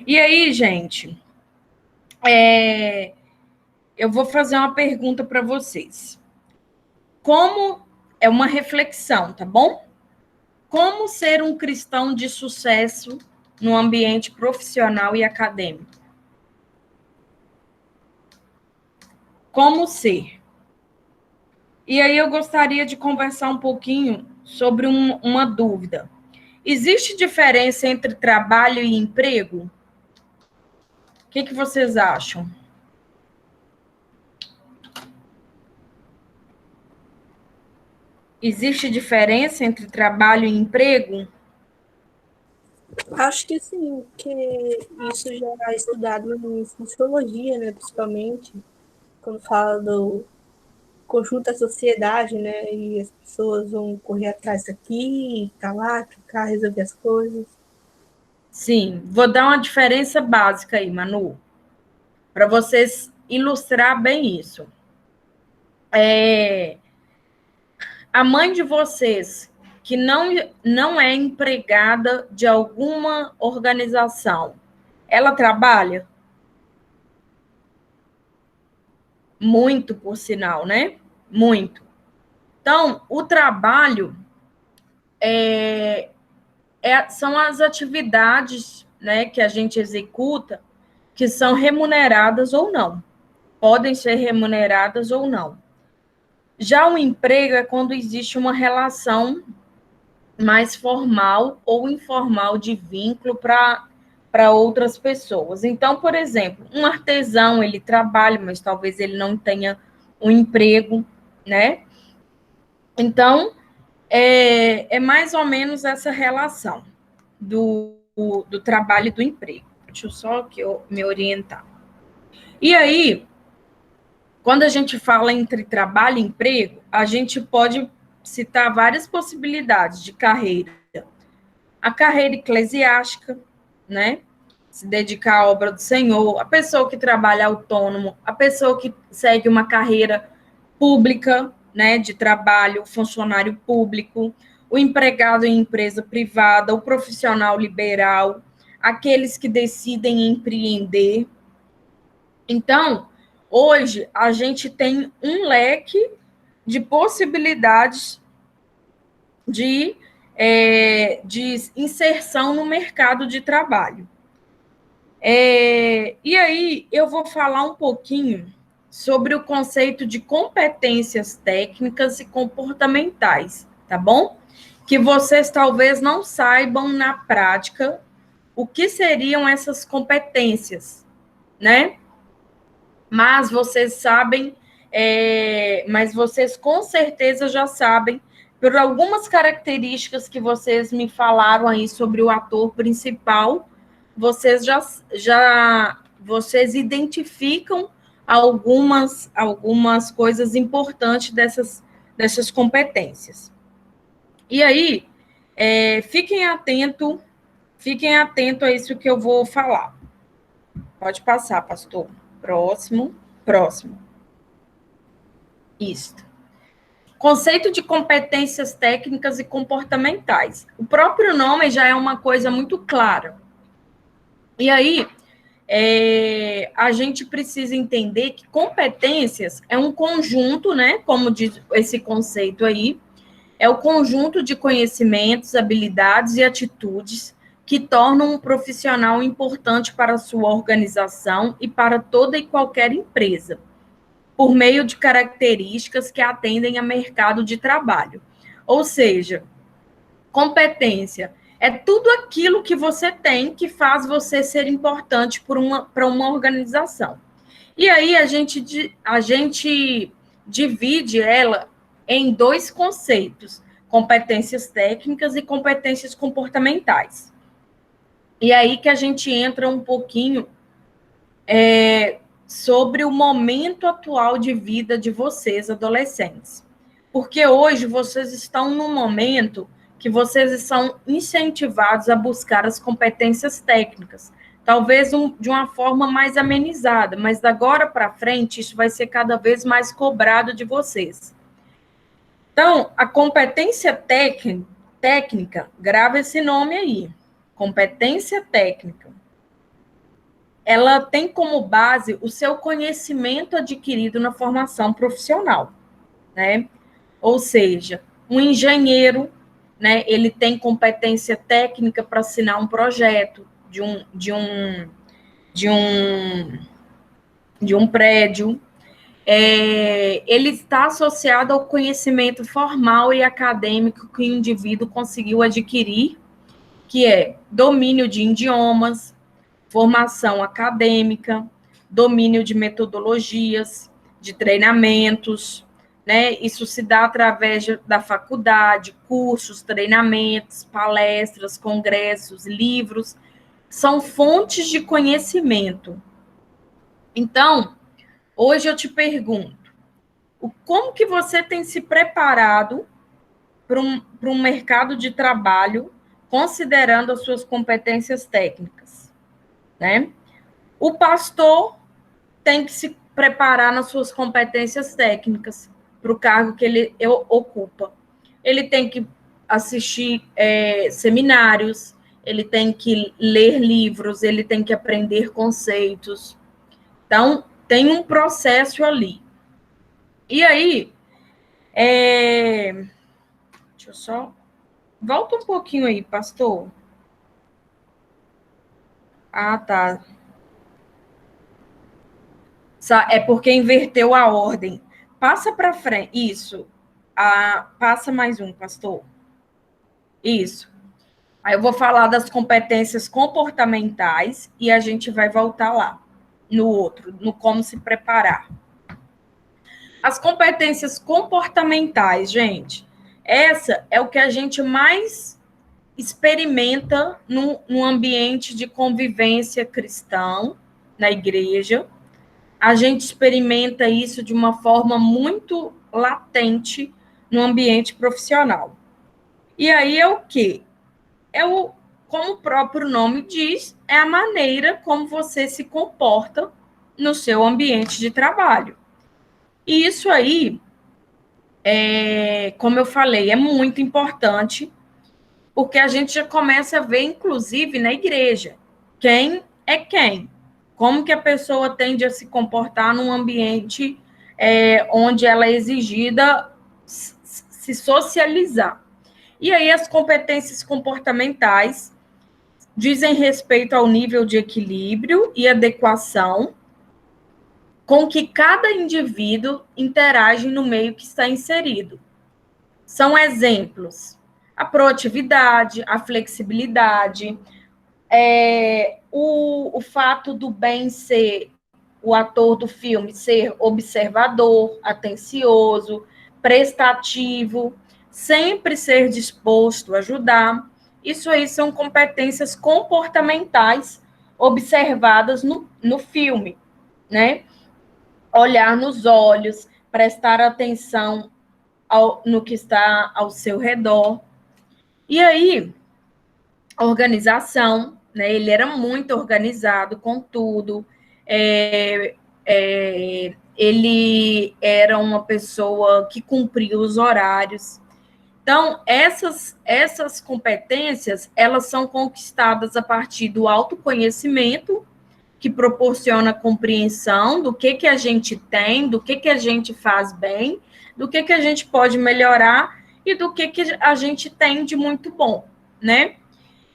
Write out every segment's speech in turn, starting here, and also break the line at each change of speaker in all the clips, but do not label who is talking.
E aí, gente, eu vou fazer uma pergunta para vocês. Como é uma reflexão, tá bom? Como ser um cristão de sucesso no ambiente profissional e acadêmico? Como ser? E aí eu gostaria de conversar um pouquinho sobre uma dúvida. Existe diferença entre trabalho e emprego? O que vocês acham? Existe diferença entre trabalho e emprego?
Acho que sim, porque isso já é estudado em sociologia, né, principalmente, quando fala do conjunto da sociedade, né, e as pessoas vão correr atrás daqui, tá lá, ficar, resolver as coisas.
Sim, vou dar uma diferença básica aí, Manu, para vocês ilustrar bem isso. A mãe de vocês, que não é empregada de alguma organização, ela trabalha? Muito, por sinal, né? Muito. Então, o trabalho são as atividades, né, que a gente executa que são remuneradas ou não. Podem ser remuneradas ou não. Já o emprego é quando existe uma relação mais formal ou informal de vínculo para outras pessoas. Então, por exemplo, um artesão, ele trabalha, mas talvez ele não tenha um emprego, né? Então, é mais ou menos essa relação do trabalho e do emprego. Deixa eu só que eu me orientar. E aí, quando a gente fala entre trabalho e emprego, a gente pode citar várias possibilidades de carreira. A carreira eclesiástica, né? Se dedicar à obra do Senhor, a pessoa que trabalha autônomo, a pessoa que segue uma carreira pública, né, de trabalho, funcionário público, o empregado em empresa privada, o profissional liberal, aqueles que decidem empreender. Então, hoje a gente tem um leque de possibilidades de inserção no mercado de trabalho. E aí eu vou falar um pouquinho sobre o conceito de competências técnicas e comportamentais, tá bom? Que vocês talvez não saibam na prática o que seriam essas competências, né? Mas vocês sabem, mas vocês com certeza já sabem, por algumas características que vocês me falaram aí sobre o ator principal, vocês vocês identificam algumas coisas importantes dessas competências. E aí, fiquem atento a isso que eu vou falar. Pode passar, pastor. Próximo. Isso. Conceito de competências técnicas e comportamentais. O próprio nome já é uma coisa muito clara. E aí, a gente precisa entender que competências é um conjunto, né? Como diz esse conceito aí, é o conjunto de conhecimentos, habilidades e atitudes que tornam um profissional importante para a sua organização e para toda e qualquer empresa, por meio de características que atendem a mercado de trabalho. Ou seja, competência é tudo aquilo que você tem que faz você ser importante para uma organização. E aí a gente divide ela em dois conceitos: competências técnicas e competências comportamentais. E aí que a gente entra um pouquinho sobre o momento atual de vida de vocês, adolescentes. Porque hoje vocês estão num momento que vocês são incentivados a buscar as competências técnicas, talvez de uma forma mais amenizada, mas da agora para frente isso vai ser cada vez mais cobrado de vocês. Então, a competência técnica, grava esse nome aí, competência técnica. Ela tem como base o seu conhecimento adquirido na formação profissional, né? Ou seja, um engenheiro, né, ele tem competência técnica para assinar um projeto de um prédio. Ele está associado ao conhecimento formal e acadêmico que o indivíduo conseguiu adquirir, que é domínio de idiomas, formação acadêmica, domínio de metodologias, de treinamentos, né? Isso se dá através da faculdade, cursos, treinamentos, palestras, congressos, livros, são fontes de conhecimento. Então, hoje eu te pergunto, como que você tem se preparado para um mercado de trabalho, considerando as suas competências técnicas, né? O pastor tem que se preparar nas suas competências técnicas para o cargo que ele ocupa. Ele tem que assistir seminários, ele tem que ler livros, ele tem que aprender conceitos. Então, tem um processo ali. E aí, deixa eu só... Volta um pouquinho aí, pastor. Ah, tá. É porque inverteu a ordem. Passa para frente. Isso. Passa mais um, pastor. Isso. Aí eu vou falar das competências comportamentais e a gente vai voltar lá, no outro, no como se preparar. As competências comportamentais, gente, essa é o que a gente mais experimenta no ambiente de convivência cristão, na igreja. A gente experimenta isso de uma forma muito latente no ambiente profissional. E aí é o quê? Como o próprio nome diz, é a maneira como você se comporta no seu ambiente de trabalho. E isso aí, como eu falei, é muito importante, porque a gente já começa a ver, inclusive, na igreja, quem é quem. Como que a pessoa tende a se comportar num ambiente onde ela é exigida se socializar. E aí as competências comportamentais dizem respeito ao nível de equilíbrio e adequação com que cada indivíduo interage no meio que está inserido. São exemplos: a proatividade, a flexibilidade, o fato do Ben ser, o ator do filme, ser observador, atencioso, prestativo, sempre ser disposto a ajudar. Isso aí são competências comportamentais observadas no filme, né? Olhar nos olhos, prestar atenção no que está ao seu redor. E aí, organização, né? Ele era muito organizado com tudo. Ele era uma pessoa que cumpria os horários. Então, essas competências, elas são conquistadas a partir do autoconhecimento, que proporciona compreensão do que a gente tem, do que a gente faz bem, do que a gente pode melhorar e do que a gente tem de muito bom, né?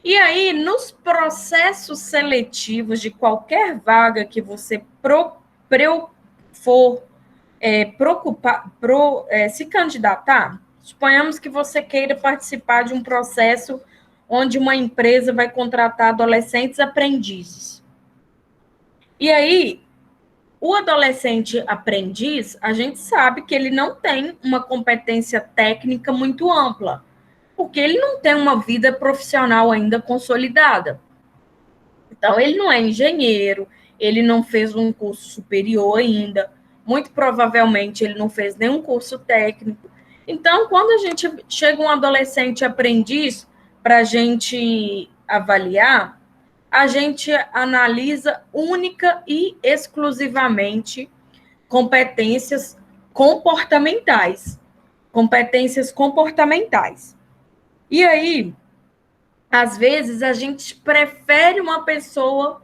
E aí, nos processos seletivos de qualquer vaga que você for se candidatar, suponhamos que você queira participar de um processo onde uma empresa vai contratar adolescentes aprendizes. E aí, o adolescente aprendiz, a gente sabe que ele não tem uma competência técnica muito ampla, porque ele não tem uma vida profissional ainda consolidada. Então, ele não é engenheiro, ele não fez um curso superior ainda, muito provavelmente ele não fez nenhum curso técnico. Então, quando a gente chega um adolescente aprendiz para a gente avaliar, a gente analisa única e exclusivamente competências comportamentais. Competências comportamentais. E aí, às vezes, a gente prefere uma pessoa,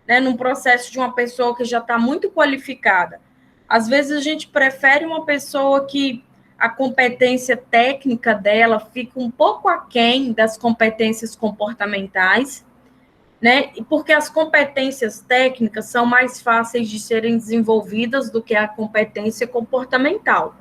né, num processo de uma pessoa que já está muito qualificada. Às vezes, a gente prefere uma pessoa que a competência técnica dela fica um pouco aquém das competências comportamentais, né? Porque as competências técnicas são mais fáceis de serem desenvolvidas do que a competência comportamental.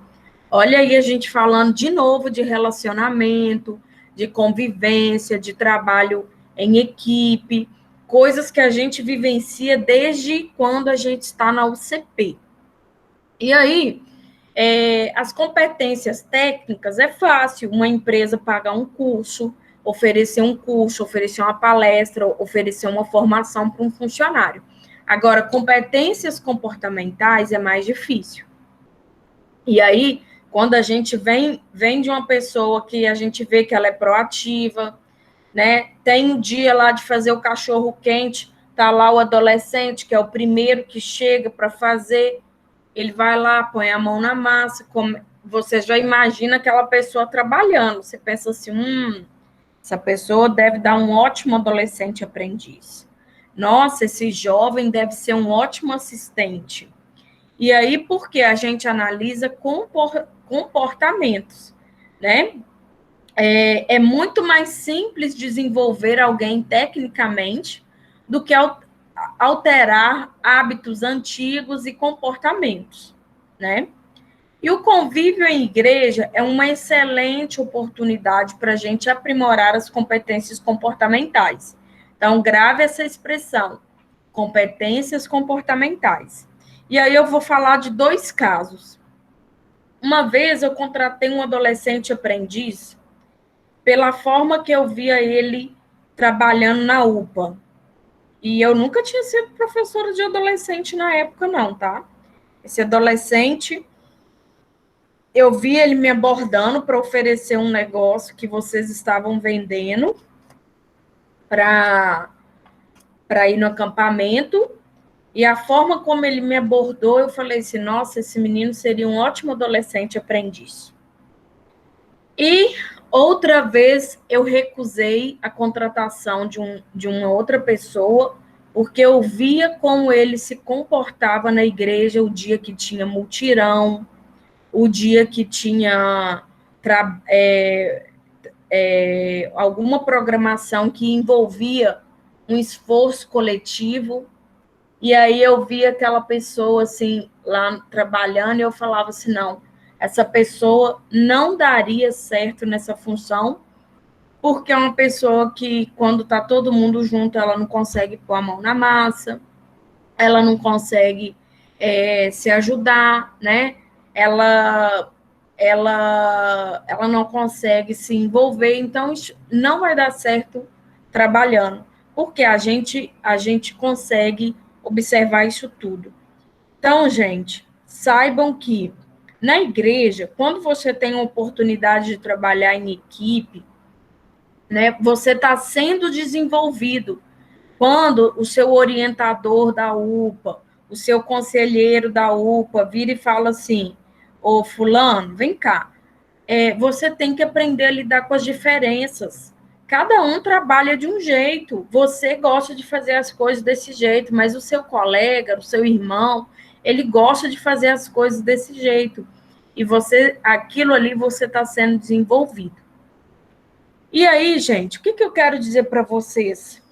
Olha aí a gente falando de novo de relacionamento, de convivência, de trabalho em equipe, coisas que a gente vivencia desde quando a gente está na UCP. E aí, as competências técnicas é fácil uma empresa pagar um curso, oferecer uma palestra, oferecer uma formação para um funcionário. Agora, competências comportamentais é mais difícil. E aí, quando a gente vem de uma pessoa que a gente vê que ela é proativa, né? Tem um dia lá de fazer o cachorro quente, tá lá o adolescente, que é o primeiro que chega para fazer, ele vai lá, põe a mão na massa, você já imagina aquela pessoa trabalhando, você pensa assim, essa pessoa deve dar um ótimo adolescente aprendiz. Nossa, esse jovem deve ser um ótimo assistente. E aí, porque a gente analisa comportamentos, né? É muito mais simples desenvolver alguém tecnicamente do que alterar hábitos antigos e comportamentos, né? E o convívio em igreja é uma excelente oportunidade para a gente aprimorar as competências comportamentais. Então, grave essa expressão, competências comportamentais. E aí eu vou falar de 2 casos. Uma vez eu contratei um adolescente aprendiz pela forma que eu via ele trabalhando na UPA. E eu nunca tinha sido professora de adolescente na época, não, tá? Esse adolescente, eu vi ele me abordando para oferecer um negócio que vocês estavam vendendo para ir no acampamento. E a forma como ele me abordou, eu falei assim, nossa, esse menino seria um ótimo adolescente aprendiz. E outra vez eu recusei a contratação de uma outra pessoa, porque eu via como ele se comportava na igreja o dia que tinha mutirão, o dia que tinha alguma programação que envolvia um esforço coletivo. E aí eu via aquela pessoa assim lá trabalhando e eu falava assim, não, essa pessoa não daria certo nessa função, porque é uma pessoa que quando está todo mundo junto, ela não consegue pôr a mão na massa, ela não consegue se ajudar, né? Ela não consegue se envolver, então isso não vai dar certo trabalhando, porque a gente consegue observar isso tudo. Então, gente, saibam que na igreja, quando você tem a oportunidade de trabalhar em equipe, né, você está sendo desenvolvido. Quando o seu orientador da UPA, o seu conselheiro da UPA vira e fala assim, ô fulano, vem cá, você tem que aprender a lidar com as diferenças. Cada um trabalha de um jeito. Você gosta de fazer as coisas desse jeito, mas o seu colega, o seu irmão, ele gosta de fazer as coisas desse jeito. E aquilo ali você está sendo desenvolvido. E aí, gente, o que eu quero dizer para vocês?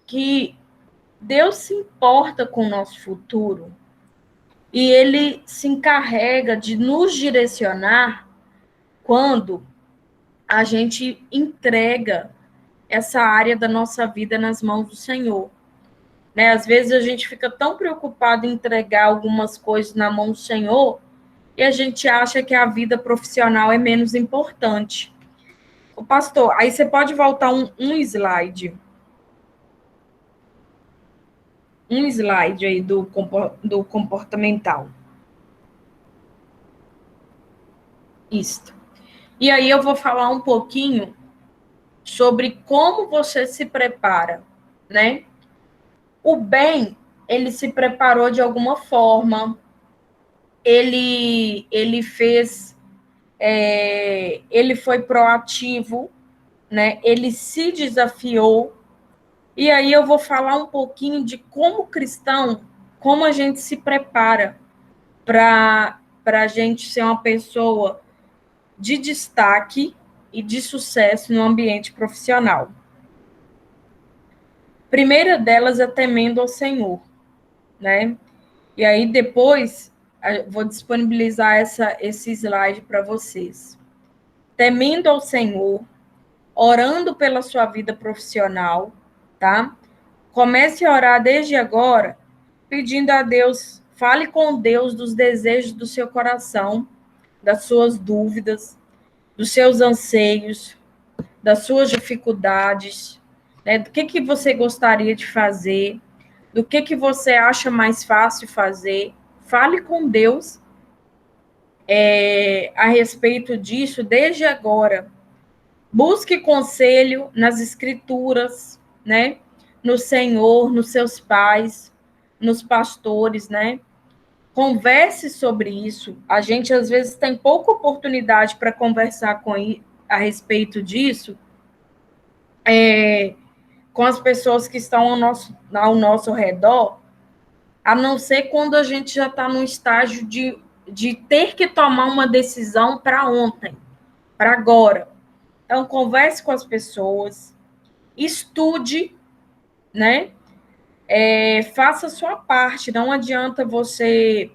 Que Deus se importa com o nosso futuro e Ele se encarrega de nos direcionar quando a gente entrega essa área da nossa vida nas mãos do Senhor. Né? Às vezes a gente fica tão preocupado em entregar algumas coisas na mão do Senhor e a gente acha que a vida profissional é menos importante. O pastor, aí você pode voltar um slide. Um slide aí do comportamental. Isso. E aí eu vou falar um pouquinho sobre como você se prepara, né? O bem, ele se preparou de alguma forma, ele fez, ele foi proativo, né? Ele se desafiou. E aí eu vou falar um pouquinho de como cristão, como a gente se prepara para a gente ser uma pessoa de destaque e de sucesso no ambiente profissional. Primeira delas é temendo ao Senhor, né? E aí depois vou disponibilizar esse slide para vocês. Temendo ao Senhor, orando pela sua vida profissional, tá? Comece a orar desde agora, pedindo a Deus, fale com Deus dos desejos do seu coração, das suas dúvidas, dos seus anseios, das suas dificuldades, né? Do que você gostaria de fazer, do que você acha mais fácil fazer. Fale com Deus a respeito disso desde agora. Busque conselho nas escrituras, né? No Senhor, nos seus pais, nos pastores, né? Converse sobre isso. A gente, às vezes, tem pouca oportunidade para conversar a respeito disso com as pessoas que estão ao nosso redor, a não ser quando a gente já está num estágio de ter que tomar uma decisão para ontem, para agora. Então, converse com as pessoas, estude, né? Faça a sua parte. Não adianta você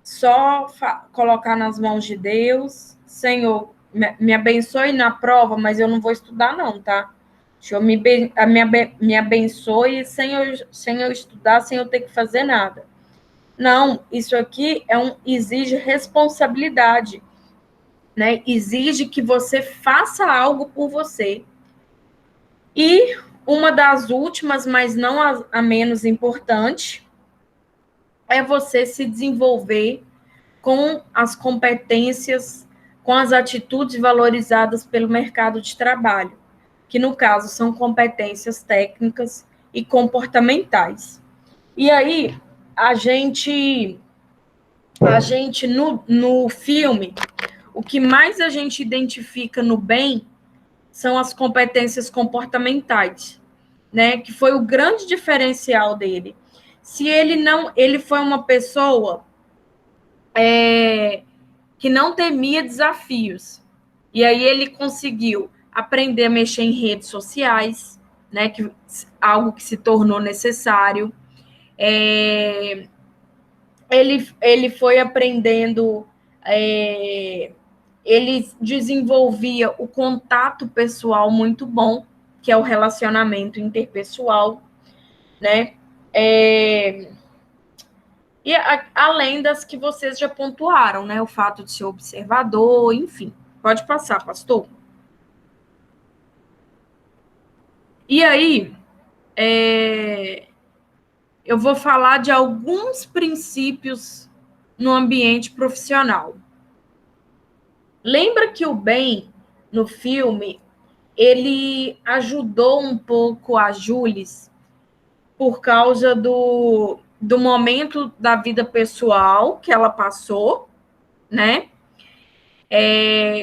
só colocar nas mãos de Deus. Senhor, me abençoe na prova, mas eu não vou estudar não, tá? Senhor, me abençoe sem eu estudar, sem eu ter que fazer nada. Não, isso aqui exige responsabilidade, né? Exige que você faça algo por você. E uma das últimas, mas não a menos importante, é você se desenvolver com as competências, com as atitudes valorizadas pelo mercado de trabalho, que no caso são competências técnicas e comportamentais. E aí, a gente no filme, o que mais a gente identifica no bem são as competências comportamentais, né? Que foi o grande diferencial dele. Se ele foi uma pessoa que não temia desafios. E aí ele conseguiu aprender a mexer em redes sociais, né? Algo que se tornou necessário. Ele foi aprendendo, ele desenvolvia o contato pessoal muito bom, que é o relacionamento interpessoal, né? Além das que vocês já pontuaram, né? O fato de ser observador, enfim. Pode passar, pastor. E aí, eu vou falar de alguns princípios no ambiente profissional. Lembra que o Ben, no filme, ele ajudou um pouco a Jules por causa do momento da vida pessoal que ela passou, né?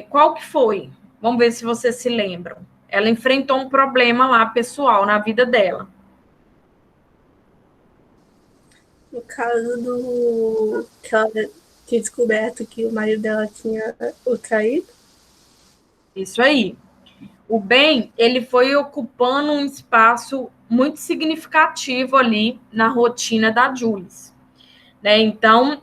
Qual que foi? Vamos ver se vocês se lembram. Ela enfrentou um problema lá pessoal na vida dela.
No caso do que ela tinha descoberto que o marido dela tinha o traído.
Isso aí. O Ben, ele foi ocupando um espaço muito significativo ali na rotina da Jules, né? Então,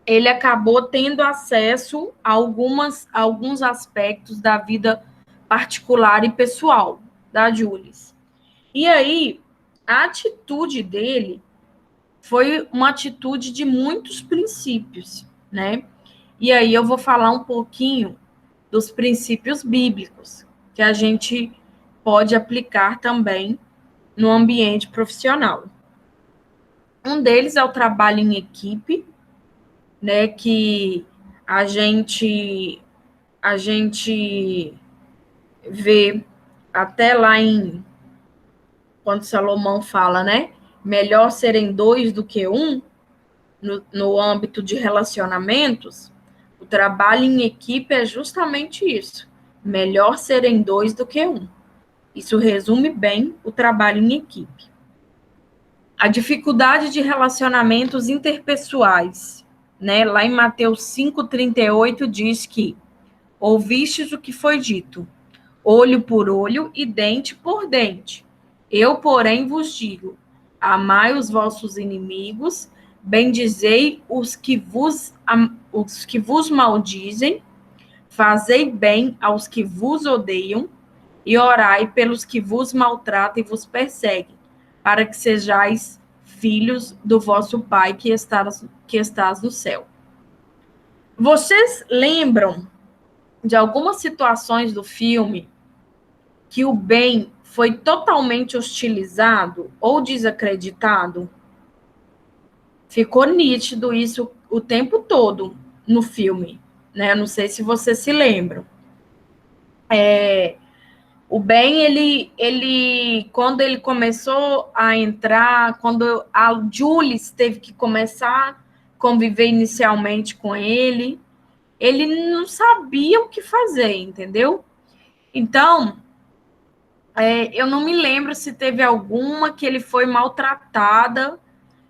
ele acabou tendo acesso a alguns aspectos da vida particular e pessoal da Jules. E aí, a atitude dele foi uma atitude de muitos princípios, né? E aí eu vou falar um pouquinho dos princípios bíblicos que a gente pode aplicar também no ambiente profissional. Um deles é o trabalho em equipe, né, que a gente vê até lá quando Salomão fala, né, melhor serem dois do que um, no âmbito de relacionamentos, o trabalho em equipe é justamente isso. Melhor serem dois do que um. Isso resume bem o trabalho em equipe. A dificuldade de relacionamentos interpessoais, né? Lá em Mateus 5,38 diz que ouvistes o que foi dito, olho por olho e dente por dente. Eu, porém, vos digo, amai os vossos inimigos, bendizei os que vos maldizem, fazei bem aos que vos odeiam, e orai pelos que vos maltratam e vos perseguem, para que sejais filhos do vosso Pai que estás no céu. Vocês lembram de algumas situações do filme que o bem foi totalmente hostilizado ou desacreditado? Ficou nítido isso o tempo todo no filme, né? Não sei se vocês se lembram. O bem, ele, quando ele começou a entrar, quando a Jules teve que começar a conviver inicialmente com ele não sabia o que fazer, entendeu? Então, eu não me lembro se teve alguma que ele foi maltratada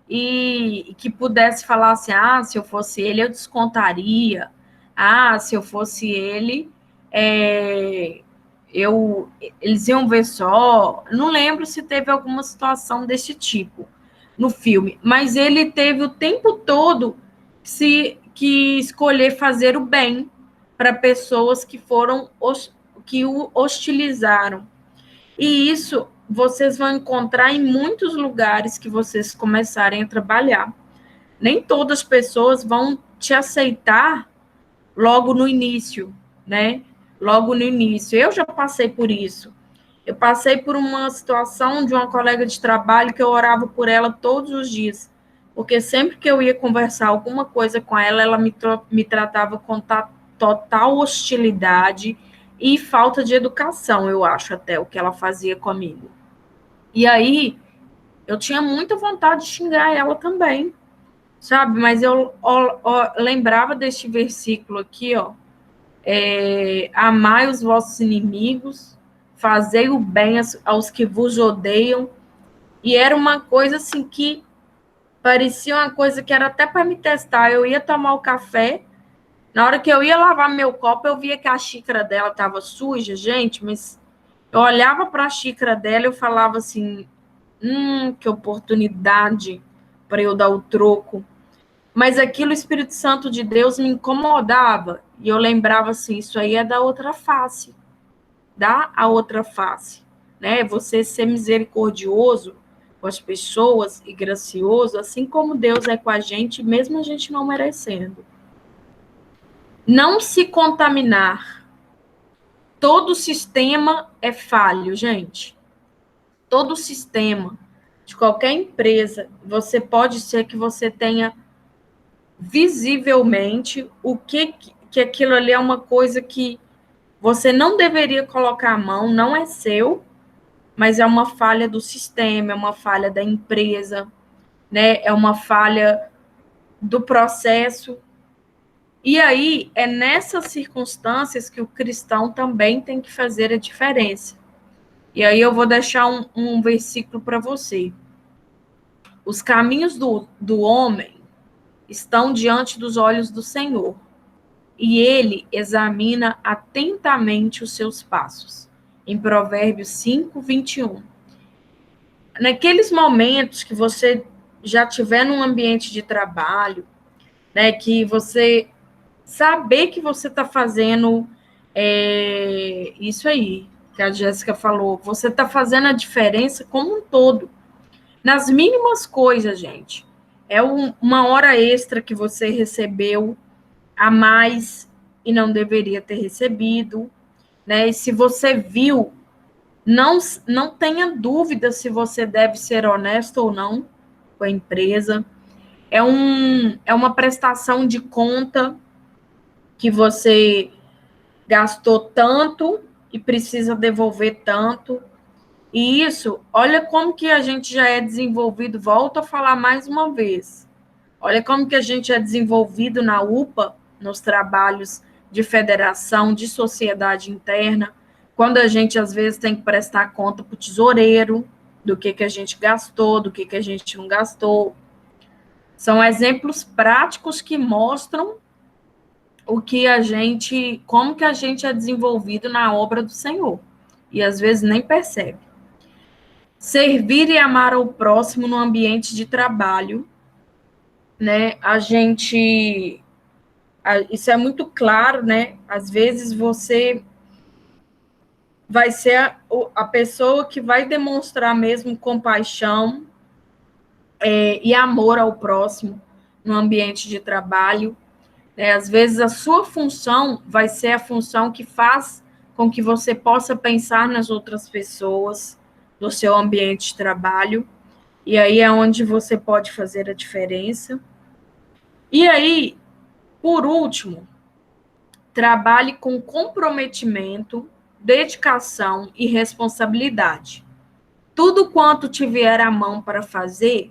e que pudesse falar assim, se eu fosse ele, eu descontaria. Se eu fosse ele, eles iam ver só. Não lembro se teve alguma situação desse tipo no filme, mas ele teve o tempo todo que escolher fazer o bem para pessoas que o hostilizaram. E isso vocês vão encontrar em muitos lugares que vocês começarem a trabalhar. Nem todas as pessoas vão te aceitar logo no início, né? Logo no início. Eu já passei por isso. Eu passei por uma situação de uma colega de trabalho que eu orava por ela todos os dias, porque sempre que eu ia conversar alguma coisa com ela, ela me tratava com total hostilidade e falta de educação, eu acho, até, o que ela fazia comigo. E aí, eu tinha muita vontade de xingar ela também, sabe? Mas eu lembrava deste versículo aqui, ó. Amai os vossos inimigos, fazei o bem aos que vos odeiam. E era uma coisa assim que parecia uma coisa que era até para me testar. Eu ia tomar o café, na hora que eu ia lavar meu copo, eu via que a xícara dela estava suja, gente, mas eu olhava para a xícara dela e eu falava assim, que oportunidade para eu dar o troco. Mas aquilo, o Espírito Santo de Deus me incomodava. E eu lembrava assim, isso aí é da outra face. Dá a outra face. Né? Você ser misericordioso com as pessoas e gracioso, assim como Deus é com a gente, mesmo a gente não merecendo. Não se contaminar. Todo sistema é falho, gente. Todo sistema de qualquer empresa, você pode ser que você tenha visivelmente o que aquilo ali é uma coisa que você não deveria colocar a mão, não é seu, mas é uma falha do sistema, é uma falha da empresa, né? É uma falha do processo. E aí, é nessas circunstâncias que o cristão também tem que fazer a diferença. E aí eu vou deixar um versículo para você. Os caminhos do homem estão diante dos olhos do Senhor, e ele examina atentamente os seus passos. Em Provérbios 5, 21. Naqueles momentos que você já estiver num ambiente de trabalho, né, que você saber que você está fazendo isso aí, que a Jéssica falou, você está fazendo a diferença como um todo. Nas mínimas coisas, gente. É uma hora extra que você recebeu a mais e não deveria ter recebido, né? E se você viu, não tenha dúvida se você deve ser honesto ou não com a empresa. É uma prestação de conta que você gastou tanto e precisa devolver tanto. E isso, olha como que a gente já é desenvolvido, volto a falar mais uma vez. Olha como que a gente é desenvolvido na UPA, nos trabalhos de federação, de sociedade interna, quando a gente, às vezes, tem que prestar conta para o tesoureiro, do que a gente gastou, do que a gente não gastou. São exemplos práticos que mostram o que a gente, como que a gente é desenvolvido na obra do Senhor. E, às vezes, nem percebe. Servir e amar ao próximo no ambiente de trabalho, né? Isso é muito claro, né? Às vezes você vai ser a pessoa que vai demonstrar mesmo compaixão e amor ao próximo no ambiente de trabalho, né? Às vezes a sua função vai ser a função que faz com que você possa pensar nas outras pessoas do seu ambiente de trabalho, e aí é onde você pode fazer a diferença. E aí, por último, trabalhe com comprometimento, dedicação e responsabilidade. Tudo quanto te vier à mão para fazer,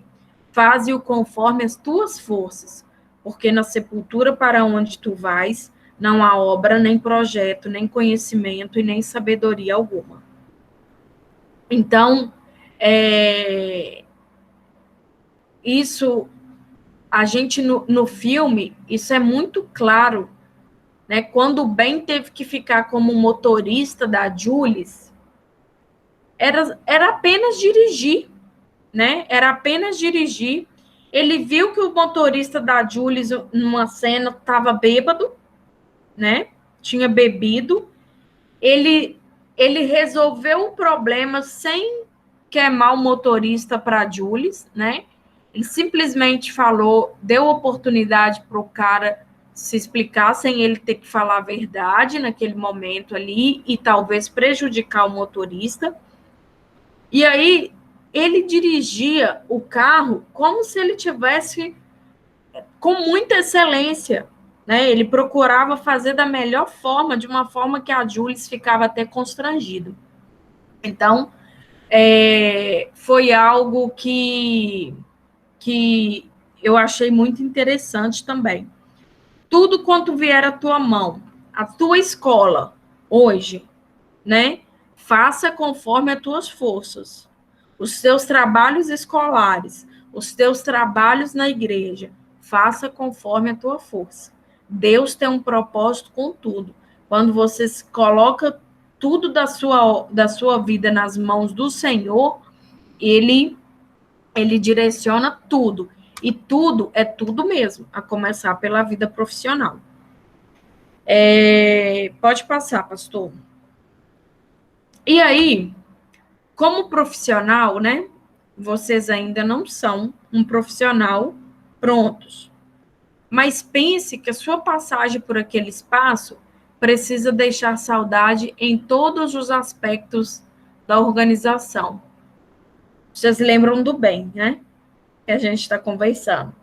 faze-o conforme as tuas forças, porque na sepultura para onde tu vais, não há obra, nem projeto, nem conhecimento e nem sabedoria alguma. Então, isso, a gente no filme, isso é muito claro, né? Quando o Ben teve que ficar como motorista da Jules, era apenas dirigir, né? Era apenas dirigir. Ele viu que o motorista da Jules, numa cena, estava bêbado, né? Tinha bebido. Ele resolveu o problema sem queimar o motorista para a Jules, né? Ele simplesmente falou, deu oportunidade para o cara se explicar sem ele ter que falar a verdade naquele momento ali e talvez prejudicar o motorista. E aí ele dirigia o carro como se ele tivesse com muita excelência, né? Ele procurava fazer da melhor forma, de uma forma que a Jules ficava até constrangido. Então, foi algo que eu achei muito interessante também. Tudo quanto vier à tua mão, a tua escola, hoje, né? Faça conforme as tuas forças. Os teus trabalhos escolares, os teus trabalhos na igreja, faça conforme a tua força. Deus tem um propósito com tudo. Quando você coloca tudo da sua vida nas mãos do Senhor, ele direciona tudo. E tudo é tudo mesmo, a começar pela vida profissional. Pode passar, pastor. E aí, como profissional, né? Vocês ainda não são um profissional prontos. Mas pense que a sua passagem por aquele espaço precisa deixar saudade em todos os aspectos da organização. Vocês lembram do bem, né? Que a gente está conversando.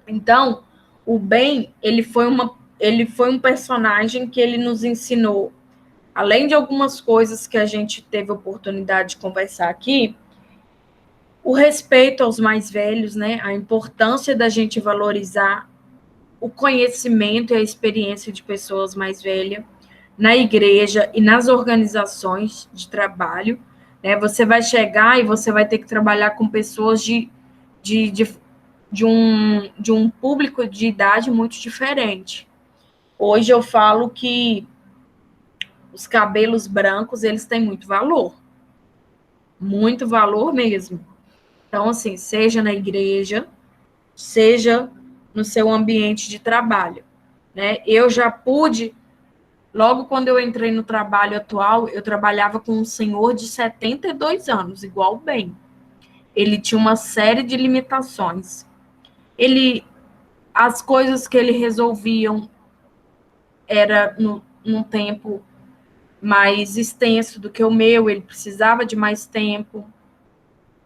Então, o Ben, ele foi um personagem que ele nos ensinou, além de algumas coisas que a gente teve oportunidade de conversar aqui, o respeito aos mais velhos, né? A importância da gente valorizar o conhecimento e a experiência de pessoas mais velhas na igreja e nas organizações de trabalho, né? Você vai chegar e você vai ter que trabalhar com pessoas de um público de idade muito diferente. Hoje eu falo que os cabelos brancos, eles têm muito valor mesmo. Então, assim, seja na igreja, seja no seu ambiente de trabalho, né? Eu já pude, logo quando eu entrei no trabalho atual, eu trabalhava com um senhor de 72 anos, igual o Ben. Ele tinha uma série de limitações. As coisas que ele resolviam era num tempo mais extenso do que o meu, ele precisava de mais tempo.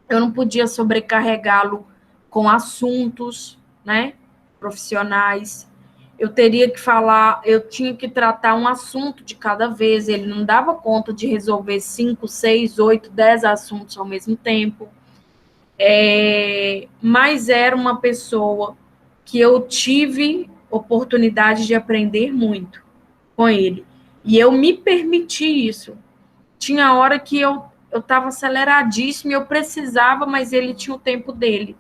Eu não podia sobrecarregá-lo com assuntos, né, profissionais. eu teria que falar, eu tinha que tratar um assunto de cada vez, ele não dava conta de resolver 5, 6, 8, 10 assuntos ao mesmo tempo. Mas era uma pessoa que eu tive oportunidade de aprender muito com ele. E eu me permiti isso. Tinha hora que eu estava aceleradíssima e eu precisava, mas ele tinha o tempo dele,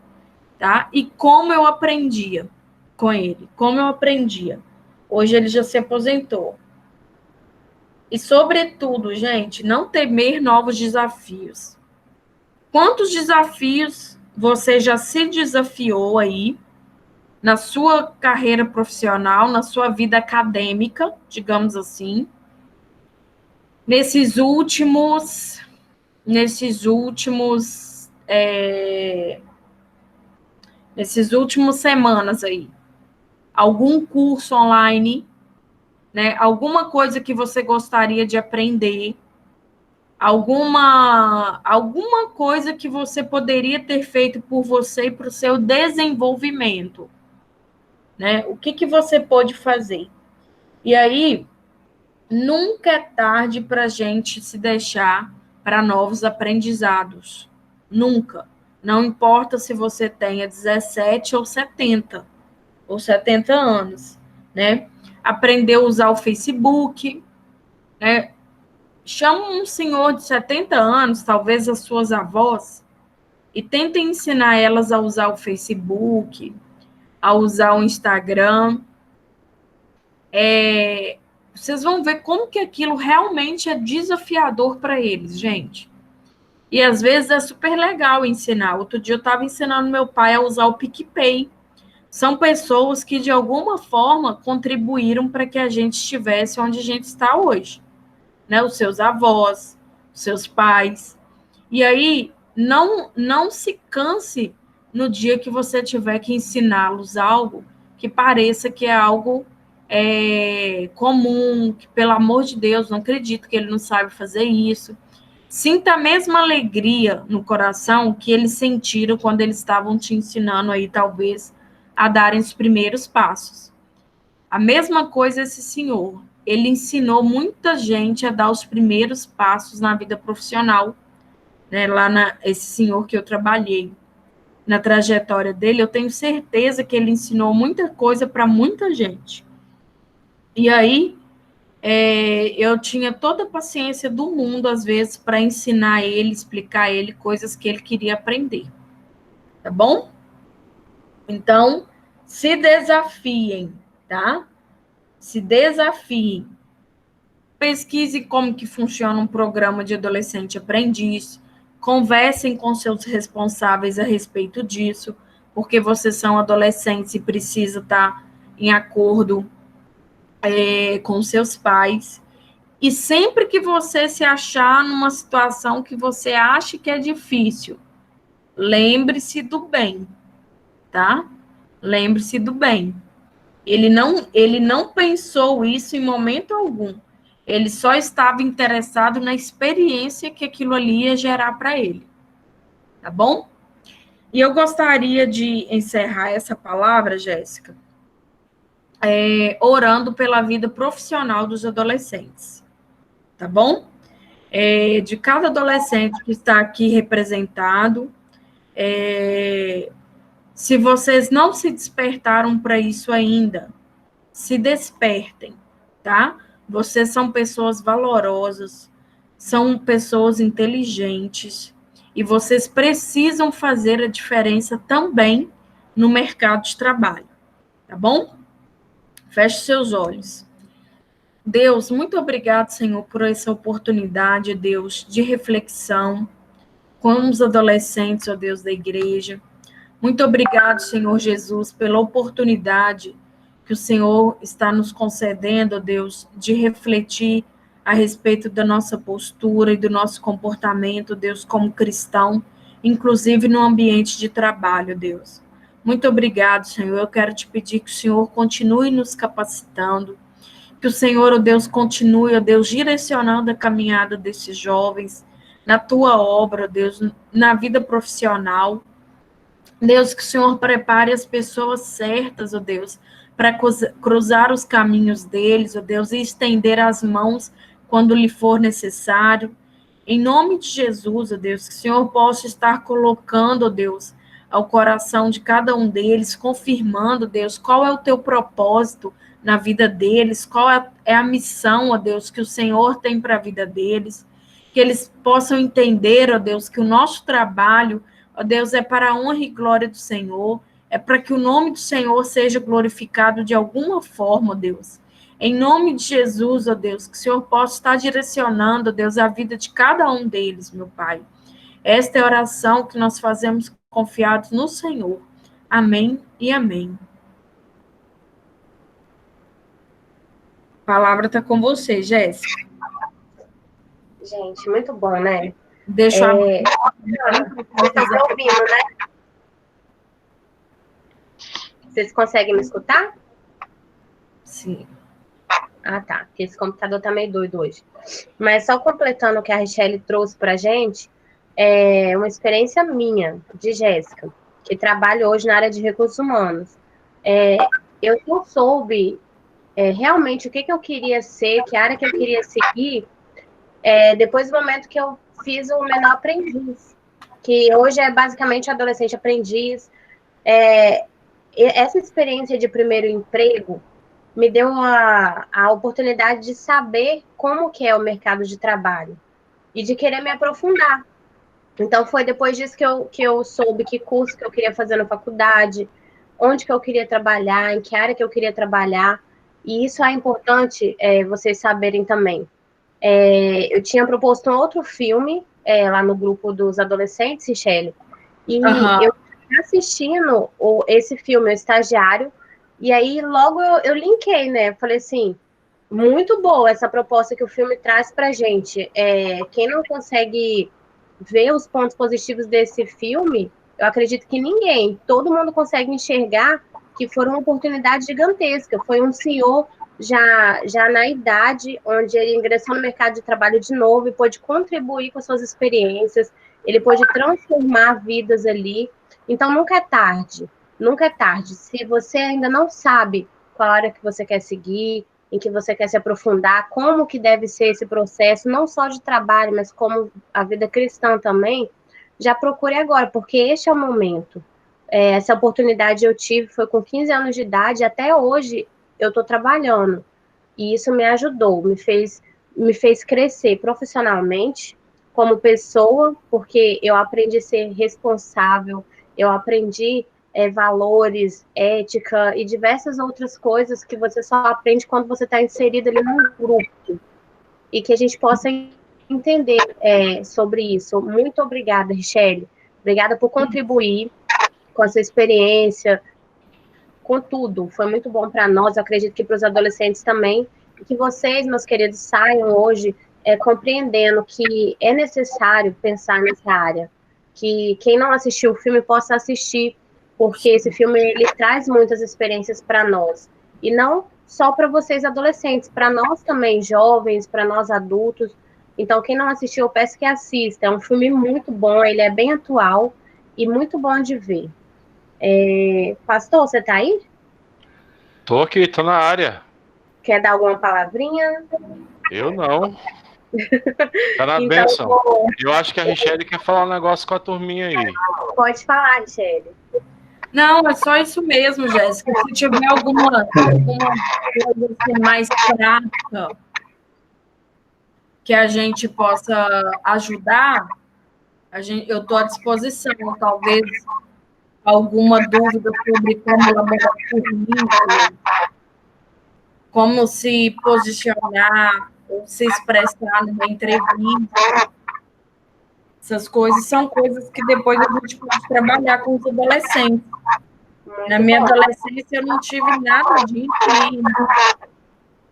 tá? E como eu aprendia com ele, como eu aprendia. Hoje ele já se aposentou. E, sobretudo, gente, não temer novos desafios. Quantos desafios você já se desafiou aí na sua carreira profissional, na sua vida acadêmica, digamos assim, nesses últimos semanas aí? Algum curso online, né? Alguma coisa que você gostaria de aprender, alguma coisa que você poderia ter feito por você e para o seu desenvolvimento, né? O que você pode fazer? E aí, nunca é tarde para a gente se deixar para novos aprendizados. Nunca. Não importa se você tenha 17 ou 70 anos, né? Aprender a usar o Facebook, né? Chama um senhor de 70 anos, talvez as suas avós, e tenta ensinar elas a usar o Facebook, a usar o Instagram. Vocês vão ver como que aquilo realmente é desafiador para eles, gente. E às vezes é super legal ensinar. Outro dia eu estava ensinando meu pai a usar o PicPay. São pessoas que, de alguma forma, contribuíram para que a gente estivesse onde a gente está hoje, né? Os seus avós, os seus pais. E aí, não se canse no dia que você tiver que ensiná-los algo que pareça que é algo comum, que, pelo amor de Deus, não acredito que ele não sabe fazer isso. Sinta a mesma alegria no coração que eles sentiram quando eles estavam te ensinando aí, talvez, a darem os primeiros passos. A mesma coisa esse senhor. Ele ensinou muita gente a dar os primeiros passos na vida profissional, né? Esse senhor que eu trabalhei, na trajetória dele, eu tenho certeza que ele ensinou muita coisa para muita gente. E aí, eu tinha toda a paciência do mundo, às vezes, para ensinar ele, explicar a ele coisas que ele queria aprender. Tá bom? Então, se desafiem, tá? Se desafiem. Pesquise como que funciona um programa de adolescente aprendiz. Conversem com seus responsáveis a respeito disso, porque vocês são adolescentes e precisam estar em acordo com seus pais. E sempre que você se achar numa situação que você acha que é difícil, lembre-se do bem, tá? Lembre-se do bem. Ele não pensou isso em momento algum. Ele só estava interessado na experiência que aquilo ali ia gerar para ele. Tá bom? E eu gostaria de encerrar essa palavra, Jéssica, orando pela vida profissional dos adolescentes. Tá bom? De cada adolescente que está aqui representado, se vocês não se despertaram para isso ainda, se despertem, tá? Vocês são pessoas valorosas, são pessoas inteligentes, e vocês precisam fazer a diferença também no mercado de trabalho, tá bom? Feche seus olhos. Deus, muito obrigado, Senhor, por essa oportunidade, Deus, de reflexão com os adolescentes, ó Deus, da igreja. Muito obrigado, Senhor Jesus, pela oportunidade que o Senhor está nos concedendo, ó Deus, de refletir a respeito da nossa postura e do nosso comportamento, Deus, como cristão, inclusive no ambiente de trabalho, Deus. Muito obrigado, Senhor. Eu quero te pedir que o Senhor continue nos capacitando, que o Senhor, ó Deus, continue, ó Deus, direcionando a caminhada desses jovens na tua obra, ó Deus, na vida profissional. Deus, que o Senhor prepare as pessoas certas, ó Deus, para cruzar os caminhos deles, ó Deus, e estender as mãos quando lhe for necessário. Em nome de Jesus, ó Deus, que o Senhor possa estar colocando, ó Deus, ao coração de cada um deles, confirmando, Deus, qual é o teu propósito na vida deles, qual é a missão, ó Deus, que o Senhor tem para a vida deles, que eles possam entender, ó Deus, que o nosso trabalho, ó Deus, é para a honra e glória do Senhor, é para que o nome do Senhor seja glorificado de alguma forma, ó Deus. Em nome de Jesus, ó Deus, que o Senhor possa estar direcionando, ó Deus, a vida de cada um deles, meu Pai. Esta é a oração que nós fazemos confiados no Senhor. Amém e amém. A palavra está com você, Jéssica.
Gente, muito bom, né?
Deixa eu abrir.
Vocês estão me ouvindo, né? Vocês conseguem me escutar?
Sim.
Ah, tá. Porque esse computador tá meio doido hoje. Mas só completando o que a Richelle trouxe pra gente, é uma experiência minha, de Jéssica, que trabalha hoje na área de recursos humanos. Eu não soube realmente o que eu queria ser, que área que eu queria seguir, depois do momento que eu fiz o menor aprendiz, que hoje é basicamente adolescente aprendiz. Essa experiência de primeiro emprego me deu a oportunidade de saber como que é o mercado de trabalho e de querer me aprofundar. Então, foi depois disso que eu soube que curso que eu queria fazer na faculdade, onde que eu queria trabalhar, em que área que eu queria trabalhar. E isso é importante vocês saberem também. Eu tinha proposto um outro filme lá no grupo dos adolescentes, Michele, e eu assistindo esse filme, O Estagiário, e aí logo eu linkei, né? Falei assim, muito boa essa proposta que o filme traz pra gente. Quem não consegue ver os pontos positivos desse filme, eu acredito que ninguém, todo mundo consegue enxergar que foram uma oportunidade gigantesca. Foi um senhor já na idade, onde ele ingressou no mercado de trabalho de novo e pôde contribuir com as suas experiências, ele pôde transformar vidas ali. Então, nunca é tarde, nunca é tarde. Se você ainda não sabe qual área que você quer seguir, em que você quer se aprofundar, como que deve ser esse processo, não só de trabalho, mas como a vida cristã também, já procure agora, porque este é o momento. Essa oportunidade eu tive, foi com 15 anos de idade, até hoje eu estou trabalhando. E isso me ajudou, me fez crescer profissionalmente, como pessoa, porque eu aprendi a ser responsável, eu aprendi valores, ética e diversas outras coisas que você só aprende quando você está inserido ali num grupo. E que a gente possa entender sobre isso. Muito obrigada, Richelle. Obrigada por contribuir com a sua experiência, com tudo. Foi muito bom para nós, eu acredito que para os adolescentes também. E que vocês, meus queridos, saiam hoje compreendendo que é necessário pensar nessa área. Que quem não assistiu o filme possa assistir, porque esse filme ele traz muitas experiências para nós. E não só para vocês adolescentes, para nós também, jovens, para nós adultos. Então, quem não assistiu, eu peço que assista. É um filme muito bom, ele é bem atual e muito bom de ver. Pastor, você está aí?
Tô aqui, tô na área.
Quer dar alguma palavrinha?
Eu não. Tá na
Então,
bênção. Eu acho que a Richelle quer falar um negócio com a turminha aí.
Pode falar, Richelle.
Não, é só isso mesmo, Jéssica. Se tiver alguma coisa assim mais prática que a gente possa ajudar, eu estou à disposição. Talvez alguma dúvida sobre como elaborar currículo, como se posicionar, ou se expressar numa entrevista. Essas coisas são coisas que depois a gente pode trabalhar com os adolescentes. Na minha adolescência, eu não tive nada disso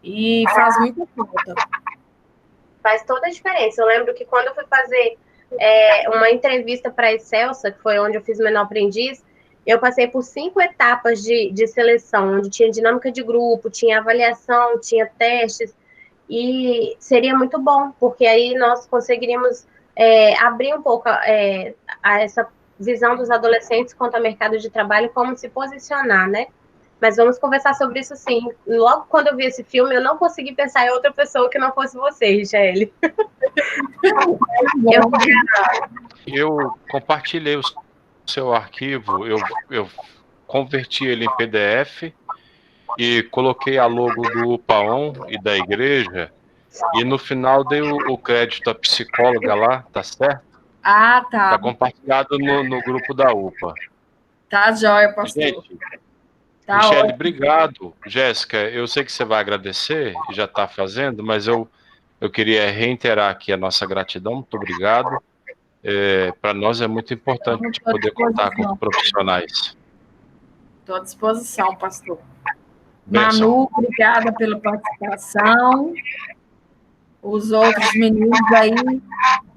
e faz muita falta.
Faz toda a diferença. Eu lembro que quando eu fui fazer uma entrevista para a Excelsa, que foi onde eu fiz o Menor Aprendiz, eu passei por 5 etapas de seleção, onde tinha dinâmica de grupo, tinha avaliação, tinha testes, e seria muito bom, porque aí nós conseguiríamos abrir um pouco a essa visão dos adolescentes quanto ao mercado de trabalho, como se posicionar, né? Mas vamos conversar sobre isso sim. Logo quando eu vi esse filme, eu não consegui pensar em outra pessoa que não fosse você, Richelle.
Eu compartilhei o seu arquivo, eu converti ele em PDF e coloquei a logo do UPA-ON e da igreja, e no final dei o crédito à psicóloga lá, tá certo?
Ah,
Tá
tá.
compartilhado no grupo da UPA.
Tá jóia, pastor.
Gente,
Tá
Richelle,
ótimo.
obrigado. Jéssica, eu sei que você vai agradecer, e já está fazendo, mas eu queria reiterar aqui a nossa gratidão, muito obrigado. Para nós é muito importante
Estou à
poder contar com os
disposição.
profissionais.
Estou à disposição, pastor.
Benção.
Manu, obrigada pela participação. Os outros meninos aí,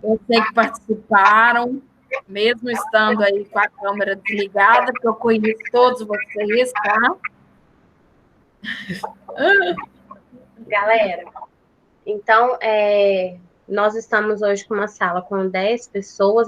eu sei que participaram, mesmo estando aí com a câmera desligada, porque eu conheço todos vocês, tá?
Galera, então, nós estamos hoje com uma sala com 10 pessoas,